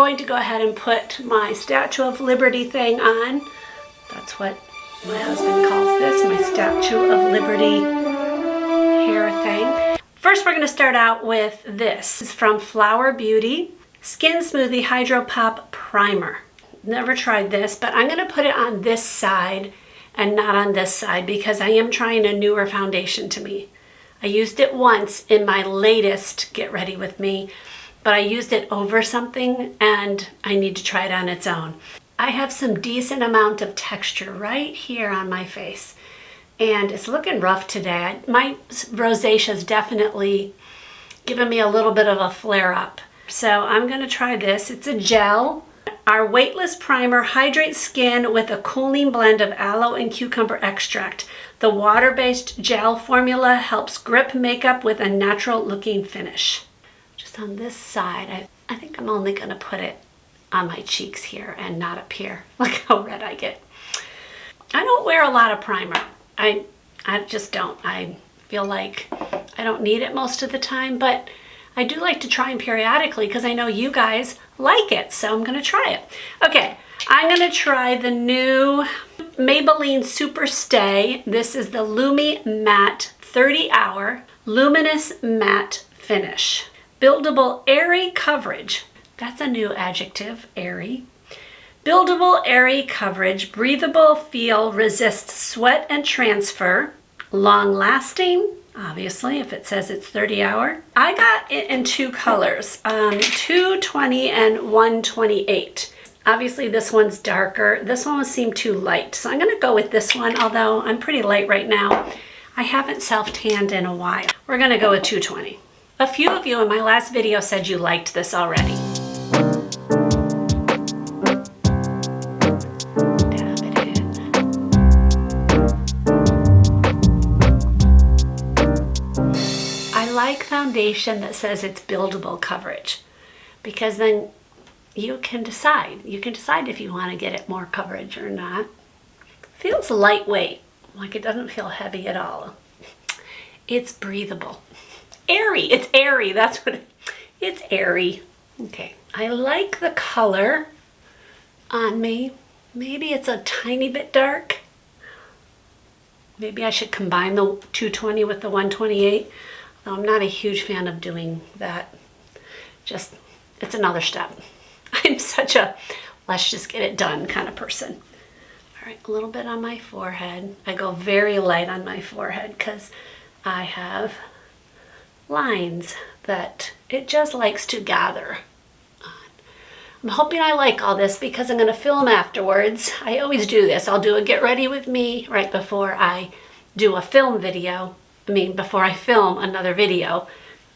I'm going to go ahead and put my Statue of Liberty thing on. That's what my husband calls this, my Statue of Liberty hair thing. First, we're going to start out with this. It's from Flower Beauty Skin Smoothie Hydro Pop Primer. Never tried this, but I'm going to put it on this side and not on this side because I am trying a newer foundation to me. I used it once in my latest Get Ready With Me, but I used it over something and I need to try it on its own. I have some decent amount of texture right here on my face and it's looking rough today. My rosacea is definitely giving me a little bit of a flare up. So I'm going to try this. It's a gel. Our Weightless Primer hydrates skin with a cooling blend of aloe and cucumber extract. The water-based gel formula helps grip makeup with a natural looking finish. Just on this side, I think I'm only going to put it on my cheeks here and not up here. Look how red I get. I don't wear a lot of primer. I just don't. I feel like I don't need it most of the time, but I do like to try them periodically because I know you guys like it, so I'm going to try it. Okay, I'm going to try the new Maybelline Super Stay. This is the Lumi-Matte 30-Hour Luminous Matte Finish. Buildable Airy Coverage. That's a new adjective, airy. Buildable Airy Coverage, breathable feel, resists sweat and transfer, long lasting. Obviously, if it says it's 30-hour. I got it in two colors, 220 and 128. Obviously, this one's darker. This one seemed too light, so I'm going to go with this one, although I'm pretty light right now. I haven't self-tanned in a while. We're going to go with 220. A few of you in my last video said you liked this already. Foundation that says it's buildable coverage because then you can decide if you want to get it more coverage or not. Feels lightweight, like it doesn't feel heavy at all. It's breathable, airy. It's airy. That's what it's airy. Okay, I like the color on me. Maybe it's a tiny bit dark. Maybe I should combine the 220 with the 128. I'm not a huge fan of doing that. Just, it's another step. I'm such a let's just get it done kind of person. All right, a little bit on my forehead. I go very light on my forehead because I have lines that it just likes to gather on. I'm hoping I like all this because I'm going to film afterwards. I always do this. I'll do a Get Ready With Me right before I do a film video. Before I film another video,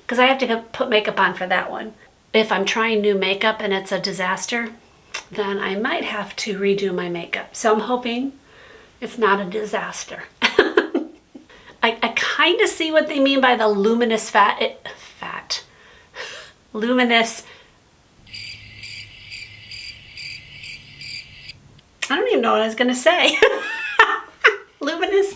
because I have to put makeup on for that one. If I'm trying new makeup and it's a disaster, then I might have to redo my makeup. So I'm hoping it's not a disaster. I kind of see what they mean by the luminous luminous. I don't even know what I was going to say. Luminous.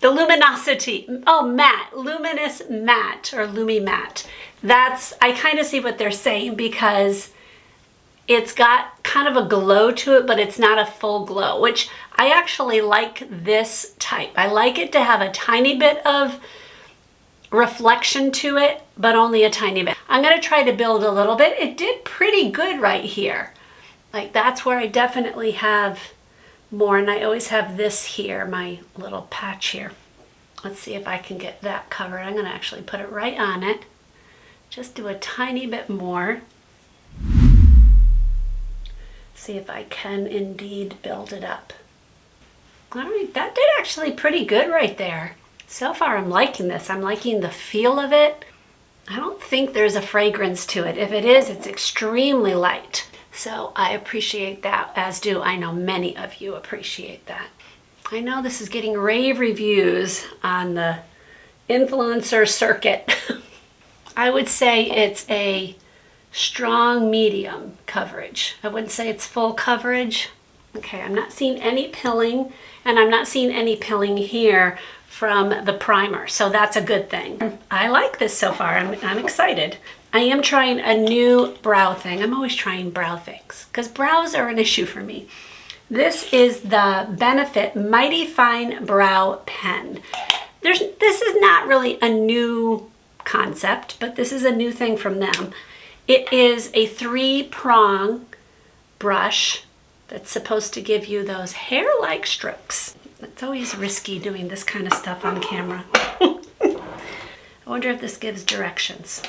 The luminosity, matte, luminous matte or Lumi-Matte. I kind of see what they're saying because it's got kind of a glow to it, but it's not a full glow, which I actually like this type. I like it to have a tiny bit of reflection to it, but only a tiny bit. I'm going to try to build a little bit. It did pretty good right here. Like that's where I definitely have more, and I always have this here, my little patch here. Let's see if I can get that covered. I'm going to actually put it right on it. Just do a tiny bit more. See if I can indeed build it up. All right, that did actually pretty good right there. So far I'm liking this. I'm liking the feel of it. I don't think there's a fragrance to it. If it is, it's extremely light. So I appreciate that, as do I know many of you appreciate that. I know this is getting rave reviews on the influencer circuit. I would say it's a strong medium coverage. I wouldn't say it's full coverage. Okay, I'm not seeing any pilling, and I'm not seeing any pilling here from the primer, so that's a good thing. I like this so far. I'm excited. I am trying a new brow thing. I'm always trying brow things because brows are an issue for me. This is the Benefit Mighty Fine Brow Pen. This is not really a new concept, but this is a new thing from them. It is a 3-prong brush that's supposed to give you those hair-like strokes. It's always risky doing this kind of stuff on camera. I wonder if this gives directions.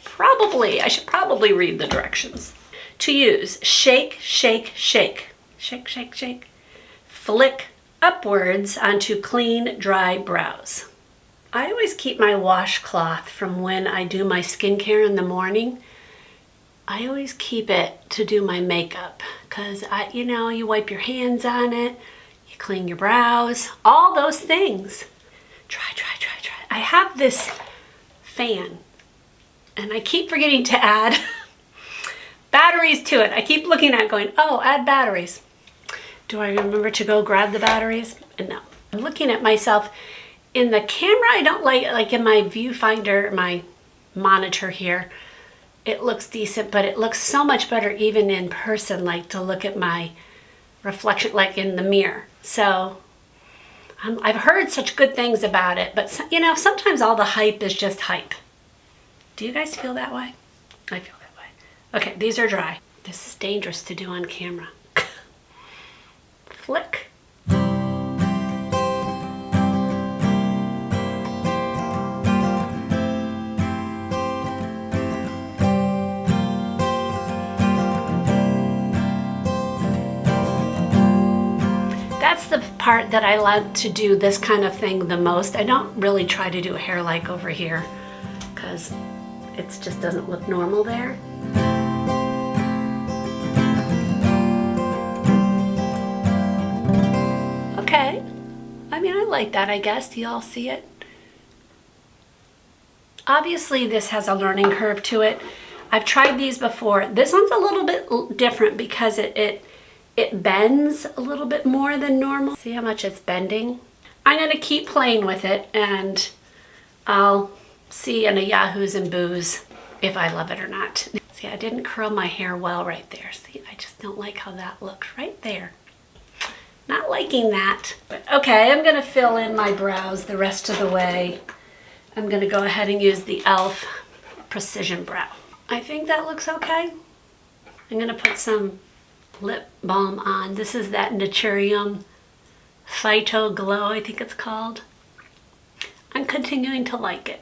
Probably. I should probably read the directions. To use, shake, shake, shake. Shake, shake, shake. Flick upwards onto clean, dry brows. I always keep my washcloth from when I do my skincare in the morning. I always keep it to do my makeup because you know, you wipe your hands on it, you clean your brows, all those things. Try, try, try, try. I have this fan and I keep forgetting to add batteries to it. I keep looking at it going, oh, add batteries. Do I remember to go grab the batteries? No. I'm looking at myself in the camera. I don't like in my viewfinder, my monitor here, it looks decent, but it looks so much better even in person, like to look at my reflection, like in the mirror. So I've heard such good things about it, but you know, sometimes all the hype is just hype. Do you guys feel that way? I feel that way. Okay, these are dry. This is dangerous to do on camera. Flick. That's the part that I like to do this kind of thing the most. I don't really try to do hair like over here because it just doesn't look normal there. Okay, I mean, I like that, I guess. Do y'all see it? Obviously, this has a learning curve to it. I've tried these before. This one's a little bit different because it bends a little bit more than normal. See how much it's bending? I'm gonna keep playing with it and I'll see in a Yahoos and Boos if I love it or not. See, I didn't curl my hair well right there. See, I just don't like how that looks right there. Not liking that. But okay, I'm gonna fill in my brows the rest of the way. I'm gonna go ahead and use the e.l.f. Precision Brow. I think that looks okay. I'm gonna put some lip balm on. This is that Naturium Phyto Glow, I think it's called. I'm continuing to like it.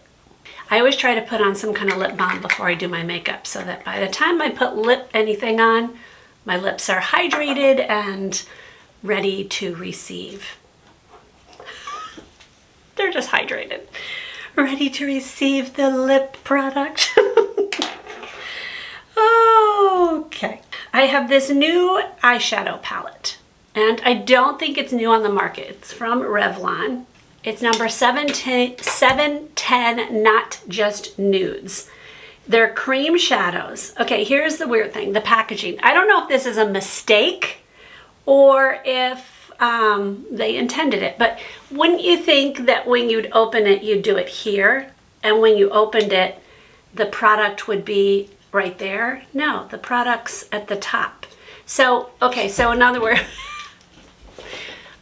I always try to put on some kind of lip balm before I do my makeup so that by the time I put anything on, my lips are hydrated and ready to receive. They're just hydrated. Ready to receive the lip product. Okay. I have this new eyeshadow palette, and I don't think it's new on the market. It's from Revlon. It's number 710, Not Just Nudes. They're cream shadows. Okay, here's the weird thing, the packaging. I don't know if this is a mistake or if they intended it, but wouldn't you think that when you'd open it, you'd do it here, and when you opened it, the product would be right there? No, the product's at the top. So, okay, so in other words,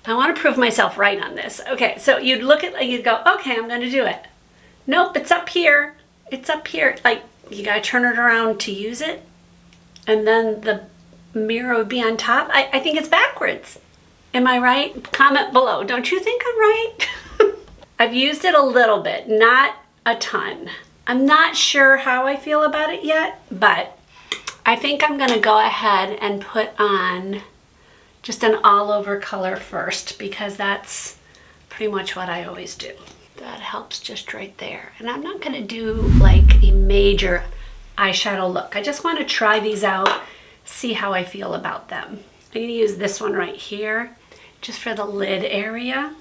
I want to prove myself right on this. Okay, so you'd look at, you'd go, okay, I'm going to do it. Nope, it's up here. It's up here. Like, you got to turn it around to use it, and then the mirror would be on top. I think it's backwards. Am I right? Comment below. Don't you think I'm right? I've used it a little bit, not a ton. I'm not sure how I feel about it yet, but I think I'm gonna go ahead and put on just an all-over color first because that's pretty much what I always do. That helps just right there. And I'm not gonna do like a major eyeshadow look. I just wanna try these out, see how I feel about them. I'm gonna use this one right here, just for the lid area.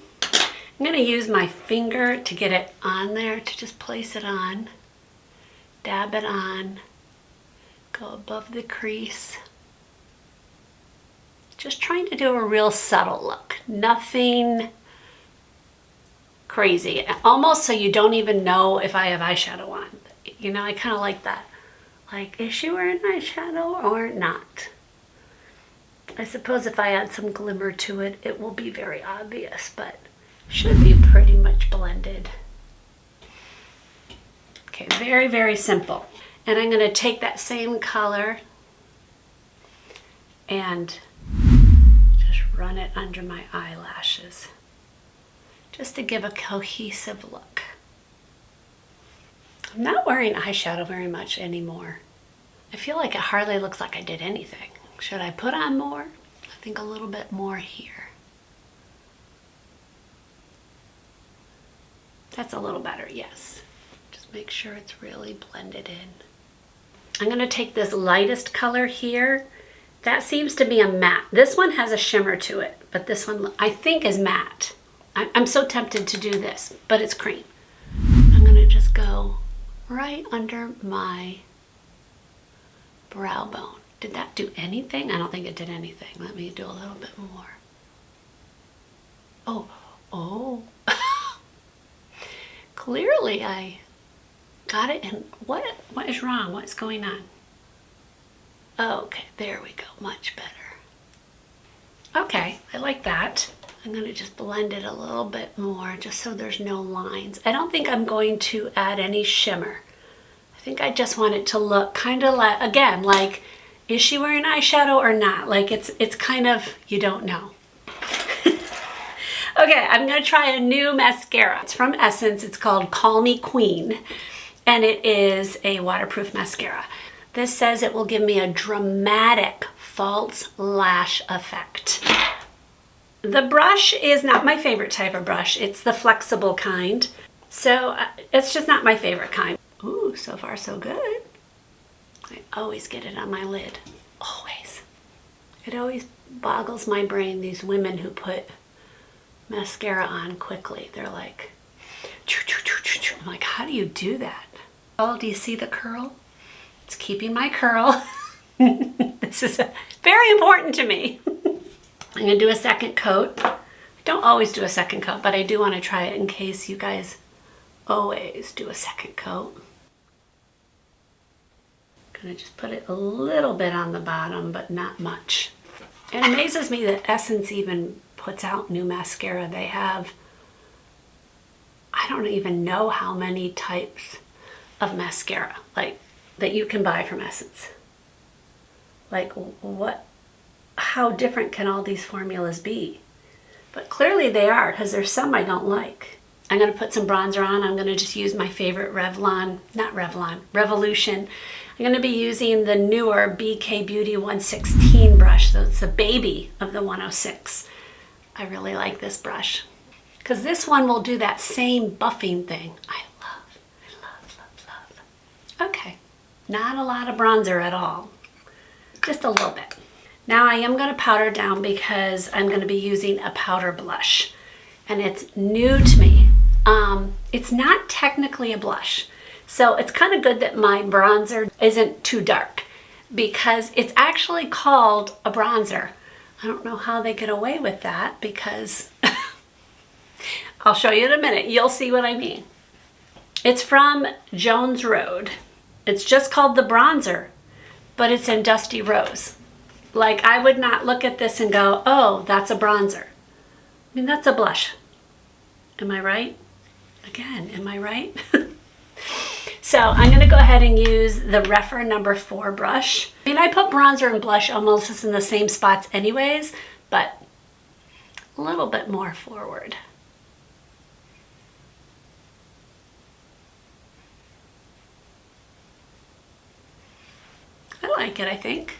I'm gonna use my finger to get it on there, to just place it on. Dab it on, go above the crease. Just trying to do a real subtle look. Nothing crazy. Almost so you don't even know if I have eyeshadow on. You know, I kind of like that. Like, is she wearing eyeshadow or not? I suppose if I add some glimmer to it, it will be very obvious, but should be pretty much blended. Okay, very, very simple. And I'm going to take that same color and just run it under my eyelashes, just to give a cohesive look. I'm not wearing eyeshadow very much anymore. I feel like it hardly looks like I did anything. Should I put on more? I think a little bit more here. That's a little better, yes. Just make sure it's really blended in. I'm going to take this lightest color here. That seems to be a matte. This one has a shimmer to it, but this one I think is matte. I'm so tempted to do this, but it's cream. I'm going to just go right under my brow bone. Did that do anything? I don't think it did anything. Let me do a little bit more. Oh. Clearly I got it in. What is wrong? What's going on? Okay, there we go. Much better. Okay, I like that. I'm going to just blend it a little bit more just so there's no lines. I don't think I'm going to add any shimmer. I think I just want it to look kind of like, again, like, is she wearing eyeshadow or not? Like, it's kind of, you don't know. Okay, I'm going to try a new mascara. It's from Essence. It's called Call Me Queen, and it is a waterproof mascara. This says it will give me a dramatic false lash effect. The brush is not my favorite type of brush. It's the flexible kind. So it's just not my favorite kind. Ooh, so far so good. I always get it on my lid. Always. It always boggles my brain, these women who put mascara on quickly. They're like, choo, choo, choo, choo, choo. I'm like, how do you do that? Oh, do you see the curl? It's keeping my curl. This is very important to me. I'm going to do a second coat. I don't always do a second coat, but I do want to try it in case you guys always do a second coat. I'm going to just put it a little bit on the bottom, but not much. It amazes me that Essence even puts out new mascara. They have, I don't even know how many types of mascara like that you can buy from Essence. Like, what, how different can all these formulas be? But clearly they are, because there's some I don't like. I'm going to put some bronzer on. I'm going to just use my favorite Revolution. I'm going to be using the newer BK Beauty 116 brush. So it's the baby of the 106. I really like this brush, because this one will do that same buffing thing. I love. Okay, not a lot of bronzer at all. Just a little bit. Now I am going to powder down because I'm going to be using a powder blush, and it's new to me. It's not technically a blush, so it's kind of good that my bronzer isn't too dark, because it's actually called a bronzer. I don't know how they get away with that, because I'll show you in a minute. You'll see what I mean. It's from Jones Road. It's just called the bronzer, but it's in Dusty Rose. Like, I would not look at this and go, oh, that's a bronzer. I mean, that's a blush. Am I right? Again, am I right? So I'm going to go ahead and use the Rēphr number 4 brush. I mean, I put bronzer and blush almost just in the same spots anyways, but a little bit more forward. I like it, I think.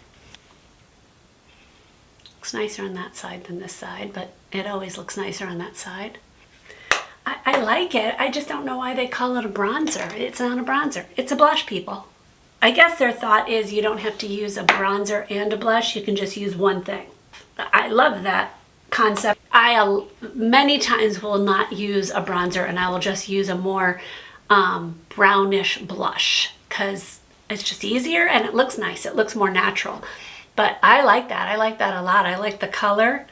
Looks nicer on that side than this side, but it always looks nicer on that side. I like it. I just don't know why they call it a bronzer. It's not a bronzer. It's a blush, people. I guess their thought is you don't have to use a bronzer and a blush. You can just use one thing. I love that concept. I many times will not use a bronzer, and I will just use a more brownish blush, because it's just easier and it looks nice. It looks more natural. But I like that. I like that a lot. I like the color.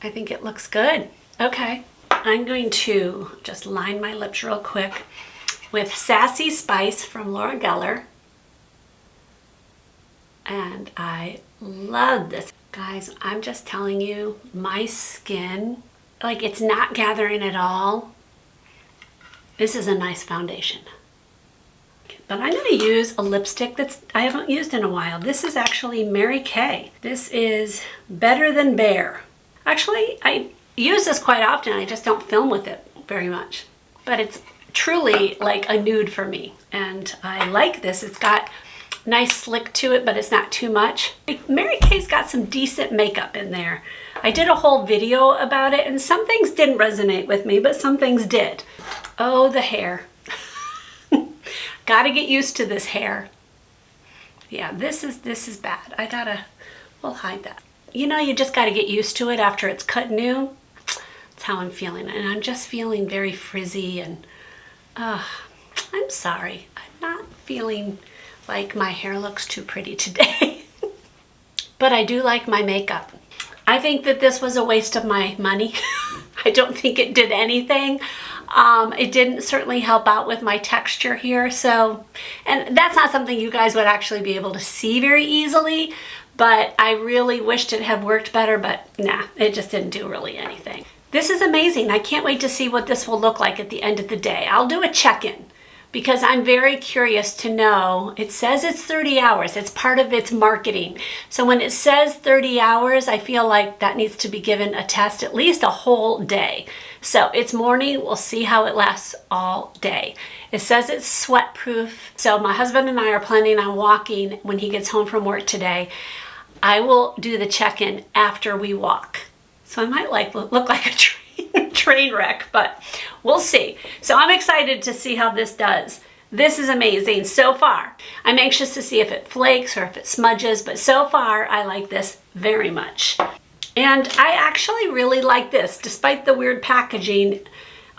I think it looks good. Okay. I'm going to just line my lips real quick with Sassy Spice from Laura Geller. And I love this. Guys, I'm just telling you, my skin, like it's not gathering at all. This is a nice foundation. But I'm going to use a lipstick that I haven't used in a while. This is actually Mary Kay. This is Better Than Bare. Actually, I use this quite often. I just don't film with it very much. But it's truly like a nude for me. And I like this. It's got nice slick to it, but it's not too much. Mary Kay's got some decent makeup in there. I did a whole video about it, and some things didn't resonate with me, but some things did. Oh, the hair. Gotta get used to this hair. Yeah, this is bad. We'll hide that. You know, you just gotta get used to it after it's cut new. That's how I'm feeling. And I'm just feeling very frizzy and, I'm sorry. I'm not feeling like my hair looks too pretty today. But I do like my makeup. I think that this was a waste of my money. I don't think it did anything. It didn't certainly help out with my texture here, so, and that's not something you guys would actually be able to see very easily, but I really wished it had worked better, but nah, it just didn't do really anything. This is amazing. I can't wait to see what this will look like at the end of the day. I'll do a check-in because I'm very curious to know. It says it's 30 hours. It's part of its marketing. So when it says 30 hours, I feel like that needs to be given a test, at least a whole day. So it's morning, we'll see how it lasts all day. It says it's sweat proof. So my husband and I are planning on walking when he gets home from work today. I will do the check-in after we walk. So I might look like a train wreck, but we'll see. So I'm excited to see how this does. This is amazing so far. I'm anxious to see if it flakes or if it smudges, but so far I like this very much. And I actually really like this. Despite the weird packaging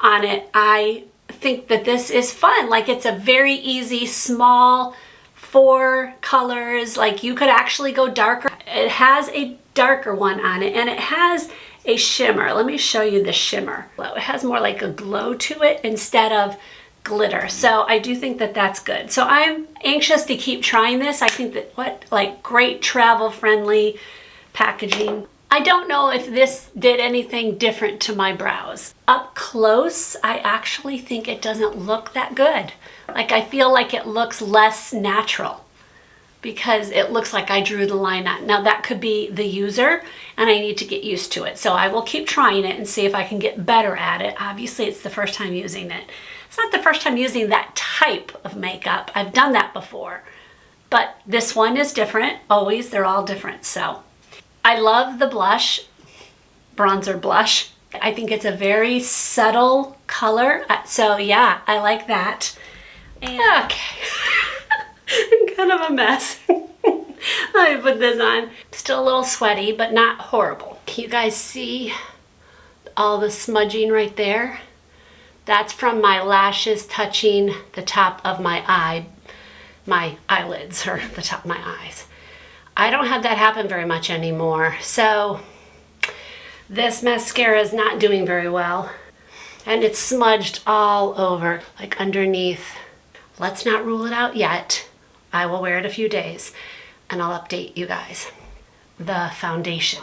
on it, I think that this is fun. Like, it's a very easy, small, 4 colors. Like, you could actually go darker. It has a darker one on it, and it has a shimmer. Let me show you the shimmer. It has more like a glow to it instead of glitter. So I do think that that's good. So I'm anxious to keep trying this. I think that great travel friendly packaging. I don't know if this did anything different to my brows. Up close, I actually think it doesn't look that good. Like, I feel like it looks less natural because it looks like I drew the line on. Now that could be the user and I need to get used to it. So I will keep trying it and see if I can get better at it. Obviously it's the first time using it. It's not the first time using that type of makeup. I've done that before, but this one is different. Always, they're all different. So I love the blush, bronzer blush. I think it's a very subtle color. So yeah, I like that. And okay, I'm kind of a mess. Let me put this on. Still a little sweaty, but not horrible. Can you guys see all the smudging right there? That's from my lashes touching the top of my eyelids, or the top of my eyes. I don't have that happen very much anymore, so this mascara is not doing very well. And it's smudged all over, like underneath. Let's not rule it out yet. I will wear it a few days and I'll update you guys. The foundation.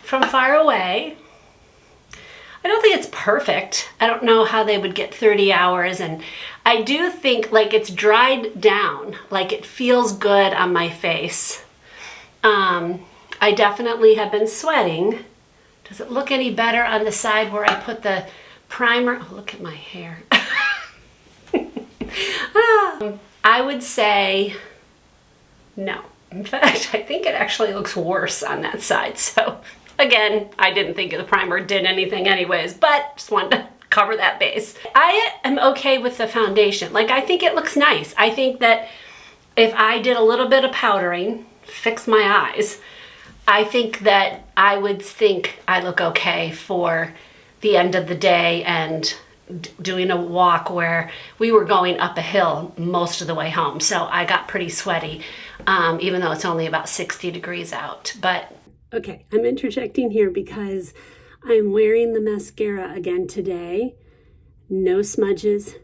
From far away, I don't think it's perfect. I don't know how they would get 30 hours, and I do think like it's dried down, like it feels good on my face. I definitely have been sweating. Does it look any better on the side where I put the primer? Oh, look at my hair. I would say no. In fact, I think it actually looks worse on that side. So again, I didn't think the primer did anything anyways, but just wanted to cover that base. I am okay with the foundation. Like, I think it looks nice. I think that if I did a little bit of powdering, fix my eyes, I think that I would think I look okay for the end of the day and doing a walk where we were going up a hill most of the way home. So I got pretty sweaty, even though it's only about 60 degrees out. But okay, I'm interjecting here because I'm wearing the mascara again today. No smudges.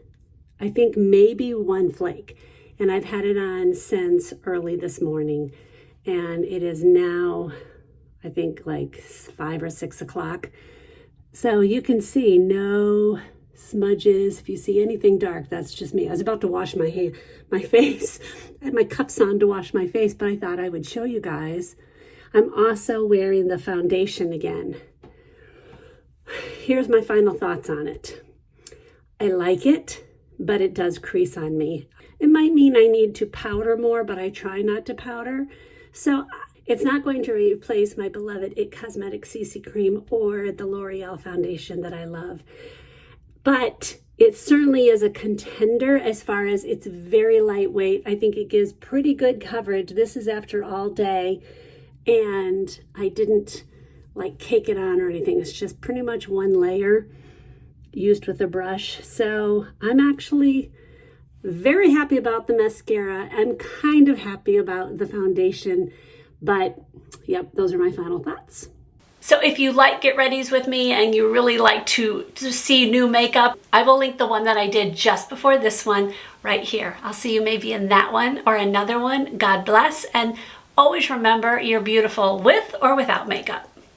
I think maybe one flake. And I've had it on since early this morning. And it is now, I think, like 5 or 6 o'clock. So you can see no smudges. If you see anything dark, that's just me. I was about to wash my face. I had my cups on to wash my face, but I thought I would show you guys. I'm also wearing the foundation again. Here's my final thoughts on it. I like it, but it does crease on me. It might mean I need to powder more, but I try not to powder. So it's not going to replace my beloved IT Cosmetics CC Cream or the L'Oreal foundation that I love. But it certainly is a contender as far as it's very lightweight. I think it gives pretty good coverage. This is after all day, and I didn't like cake it on or anything. It's just pretty much one layer used with a brush. So I'm actually very happy about the mascara. I'm kind of happy about the foundation, but yep, those are my final thoughts. So if you like Get Readies with me and you really like to see new makeup, I will link the one that I did just before this one right here. I'll see you maybe in that one or another one. God bless, and always remember you're beautiful with or without makeup.